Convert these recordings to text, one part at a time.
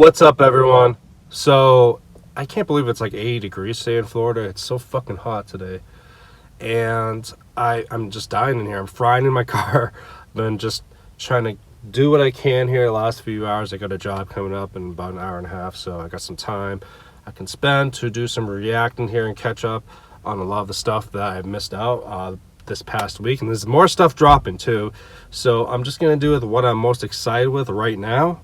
What's up, everyone? So, I can't believe it's like 80 degrees today in Florida. It's so fucking hot today. And I'm just dying in here. I'm frying in my car. I've been just trying to do what I can here the last few hours. I got a job coming up in about an hour and a half, so I got some time I can spend to do some reacting here and catch up on a lot of the stuff that I've missed out this past week. And there's more stuff dropping too. So I'm just going to do with what I'm most excited with right now.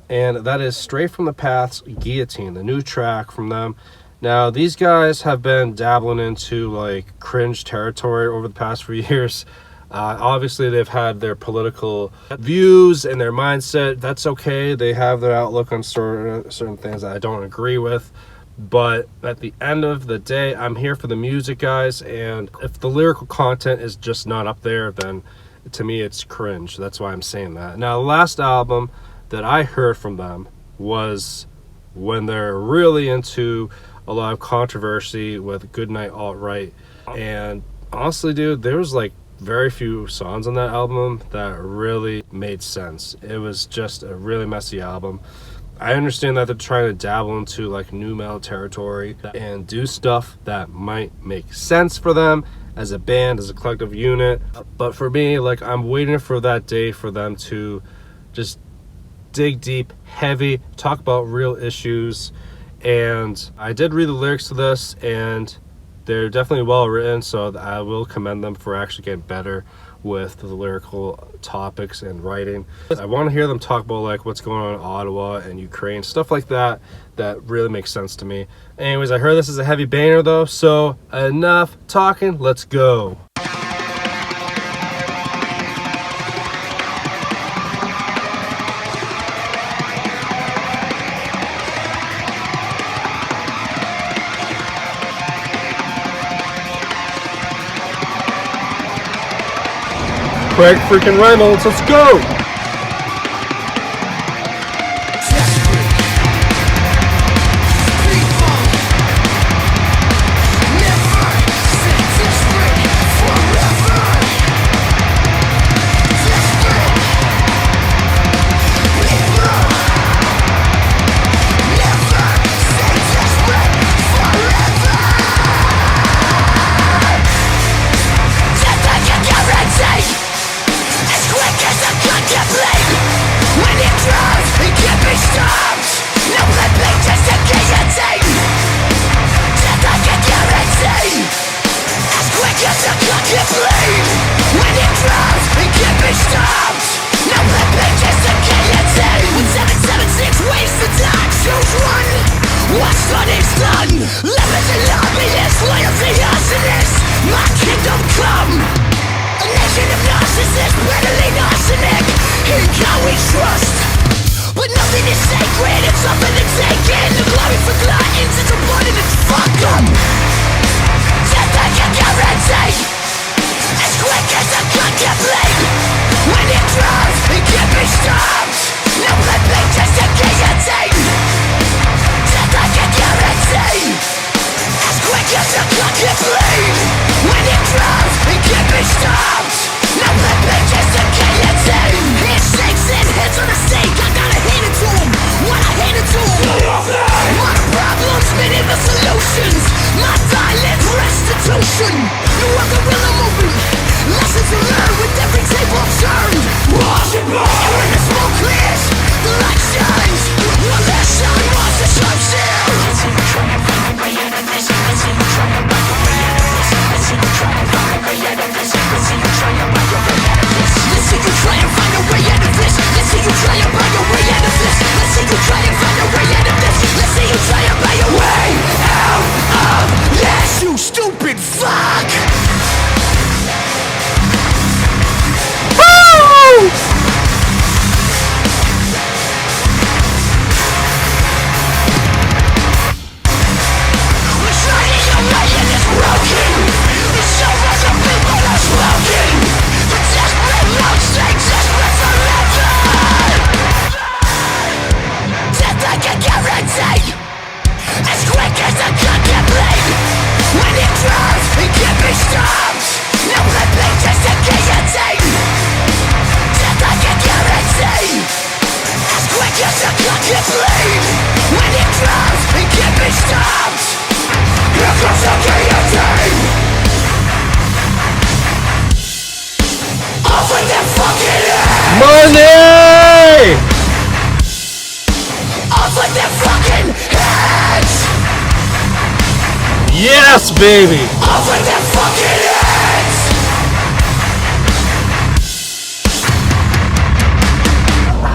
And that is Straight from the Path's Guillotine, the new track from them. Now, these guys have been dabbling into like cringe territory over the past few years. Obviously, they've had their political views and their mindset. That's okay. They have their outlook on certain things that I don't agree with. But at the end of the day, I'm here for the music, guys. And if the lyrical content is just not up there, then to me, it's cringe. That's why I'm saying that. Now, the last album that I heard from them was when they're really into a lot of controversy with Goodnight Alt-Right. And honestly, dude, there was like very few songs on that album that really made sense. It was just a really messy album. I understand that they're trying to dabble into like new metal territory and do stuff that might make sense for them as a band, as a collective unit. But for me, like, I'm waiting for that day for them to just dig deep, heavy, talk about real issues. And I did read the lyrics to this, and they're definitely well written, so I will commend them for actually getting better with the lyrical topics and writing. I want to hear them talk about like what's going on in Ottawa and Ukraine, stuff like that really makes sense to me. Anyways, I heard this is a heavy banger though, so enough talking, let's go. Craig freaking Reynolds, let's go! But nothing is sacred, it's something to take in. The glory for gluttons, it's important and fuck them. Death I can guarantee, as quick as a gun can bleed. When it drops, it can't be stopped. No blood bleed, just a guillotine. Death I can guarantee, as quick as a gun can bleed. When it drops, it can't be stopped. No blood bleed, just a guillotine. Handshakes and heads on a stake, I gotta hand it to him. What I hand it to him. My problems, many the solutions. My silent restitution. You are gorilla movie. Lessons to learn with every table turned. Wash and burn. And when the smoke clears, the light shines. One last shine wants to sharp shield. Let's see you try and find a way out of this. Let's see you try and find a way out of this. Let's see you try and find a way out of this. Let's see you try and find a way out of this. Let's see you try and find a way out of this. Let's see you try and find a way out of this. Let's see you try and find a way out of this. Let's see you try and find a way out of this. You stupid fuck! Woo! We're shining your way and it's broken. The shoulders of people are smoking. The desperate love sings desperate forever. Death I can guarantee, as quick as a gun can bleed. When it drops, it can't be stopped. No blood bleed, just a guillotine. Death I can guarantee, as quick as a gun can bleed. drums and can't be stopped. Here comes the guillotine. Off with their fucking heads. Money! Off with their fucking heads. Yes, baby! Off with their fucking heads.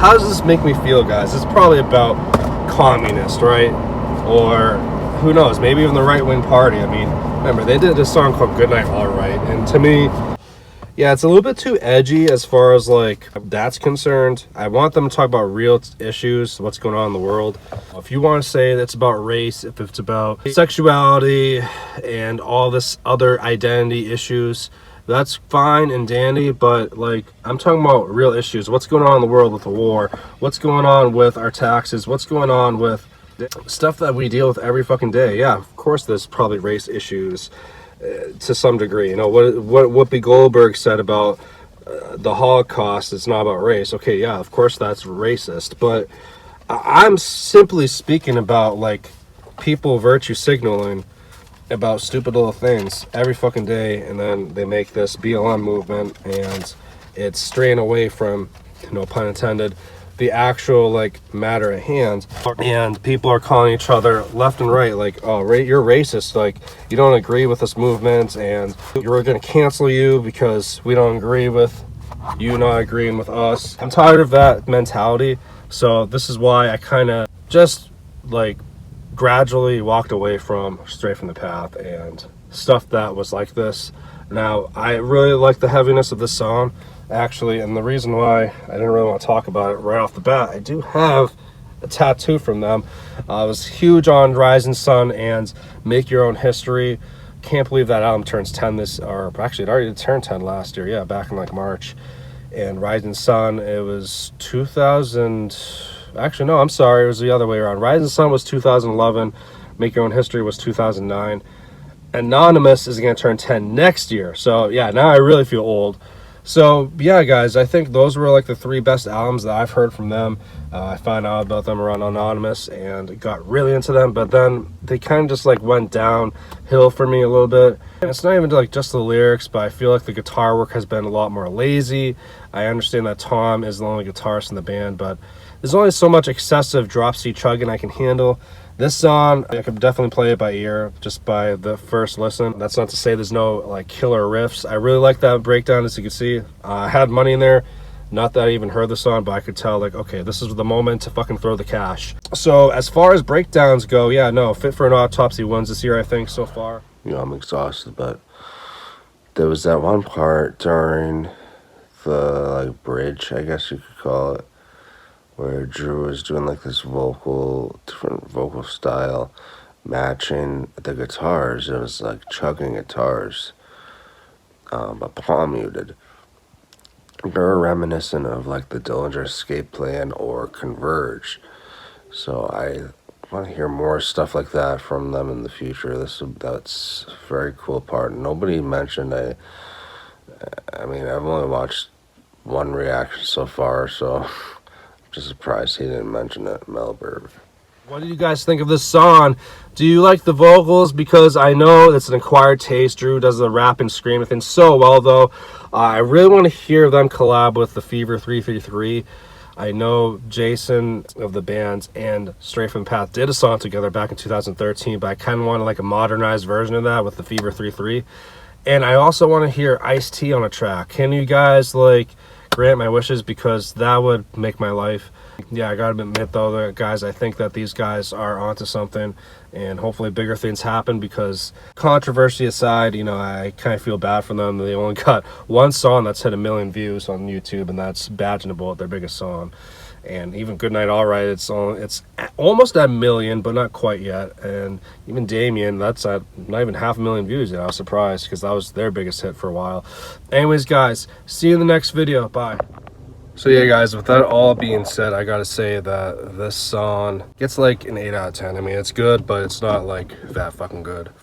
How does this make me feel, guys? It's probably about communist, right? Or who knows, maybe even the right-wing party. I mean, remember, they did this song called Goodnight Alright, and to me, yeah, it's a little bit too edgy as far as like that's concerned. I want them to talk about real issues, what's going on in the world. If you want to say that's about race, if it's about sexuality and all this other identity issues, that's fine and dandy, but like I'm talking about real issues. What's going on in the world with the war? What's going on with our taxes? What's going on with stuff that we deal with every fucking day? Yeah, of course there's probably race issues to some degree. You know what Whoopi Goldberg said about the Holocaust, it's not about race. Okay, yeah, of course that's racist, but I'm simply speaking about like people virtue signaling about stupid little things every fucking day, and then they make this BLM movement and it's straying away from, no pun intended, the actual like matter at hand, and people are calling each other left and right like, oh, you're racist, like you don't agree with this movement and you're gonna cancel you because we don't agree with you not agreeing with us. I'm tired of that mentality, so this is why I kind of just like gradually walked away from Straight from the Path and stuff that was like this. Now I really like the heaviness of this song actually, and the reason why I didn't really want to talk about it right off the bat, I do have a tattoo from them. I was huge on Rising Sun and Make Your Own History. Can't believe that album turns 10 this, or actually it already turned 10 last year, yeah, back in like March. And Rising Sun, it was 2000, actually no, I'm sorry, it was the other way around. Rising Sun was 2011, Make Your Own History was 2009. Anonymous is going to turn 10 next year, so yeah, now I really feel old. So yeah, guys, I think those were like the 3 best albums that I've heard from them. I found out about them around Anonymous and got really into them, but then they kind of just like went downhill for me a little bit. And it's not even like just the lyrics, but I feel like the guitar work has been a lot more lazy. I understand that Tom is the only guitarist in the band, but there's only so much excessive drop C chugging I can handle. This song, I could definitely play it by ear, just by the first listen. That's not to say there's no like killer riffs. I really like that breakdown, as you can see. I had money in there. Not that I even heard the song, but I could tell like, okay, this is the moment to fucking throw the cash. So as far as breakdowns go, yeah, no, Fit for an Autopsy wins this year, I think, so far. You know, I'm exhausted, but there was that one part during the like bridge, I guess you could call it, where Drew was doing like this different vocal style, matching the guitars. It was like chugging guitars, but palm muted. They're reminiscent of like the Dillinger Escape Plan or Converge. So I want to hear more stuff like that from them in the future. That's a very cool part. Nobody mentioned. I mean, I've only watched one reaction so far, so just surprised he didn't mention it, Melberg. What do you guys think of this song? Do you like the vocals? Because I know it's an acquired taste. Drew does the rap and scream thing so well, though. I really want to hear them collab with the Fever 353. I know Jason of the band and Straight from the Path did a song together back in 2013, but I kind of want like a modernized version of that with the Fever 3-3. And I also want to hear Ice-T on a track. Can you guys like grant my wishes, because that would make my life. Yeah, I gotta admit though, that guys, I think that these guys are onto something, and hopefully bigger things happen, because controversy aside, you know, I kind of feel bad for them. They only got one song that's hit 1 million views on YouTube, and that's Badge and the Bullet, their biggest song. And even Goodnight Alright, it's almost at 1 million, but not quite yet. And even Damien, that's at not even 500,000 views yet. I was surprised, because that was their biggest hit for a while. Anyways, guys, see you in the next video. Bye. So yeah, guys, with that all being said, I gotta say that this song gets like an 8 out of 10. I mean, it's good, but it's not like that fucking good.